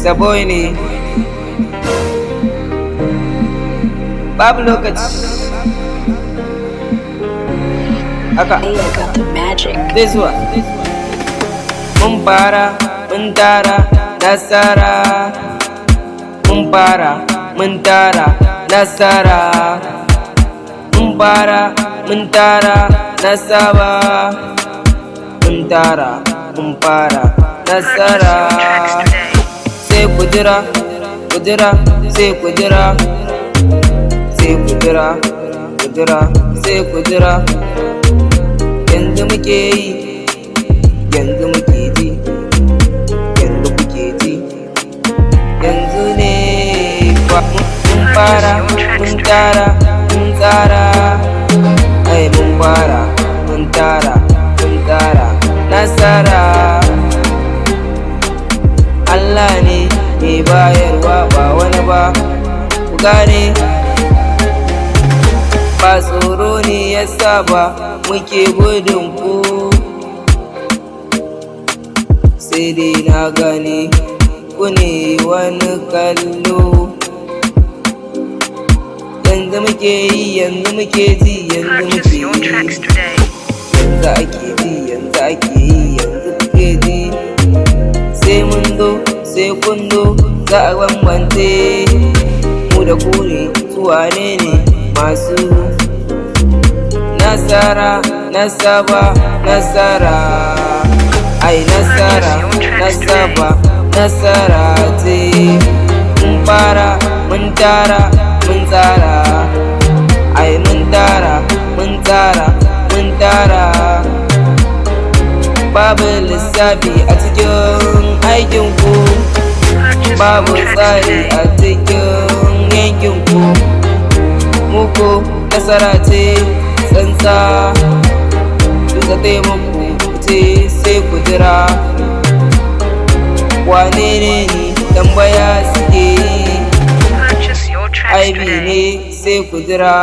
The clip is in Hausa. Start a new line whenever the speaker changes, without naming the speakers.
Saboy ne babu lokaci haka zai zuwa mun fara mun tara nasara mun fara mun tara nasara mun fara mun tara nasara mun tara mun fara nasara sai ku jira sai ku jira sai ku jira sai ku jira yanzu muke yi yanzu muke ji yanzu kuke ji yanzu ne mun fara mun tara mun tsara ai mun fara mun tara nasara Allah ne mai bayarwa ba wani ba ku gane ba tsoro ne yasa ba muke gudun ku sai dai na gane ku ne wani kallo yanzu muke yi yanzu muke ji yanzu muke yi yanzu ake ji yanzu ake yi yanzu kuke ji sai mun zo sai kun zo za a bambance mu da ku ne su wane ne masu nasara nasaba nasara ai nasara nasaba nasara ce mun fara mun tara mun tsara ai mun tara mun tsara mun tara babu lissafi a cikin aikin ku babu tsari a cikin yankin ku muku nasara ce tsantsa duka taimako ce sai ku jira wane ne ni tambaya suke yi aibi ne sai ku jira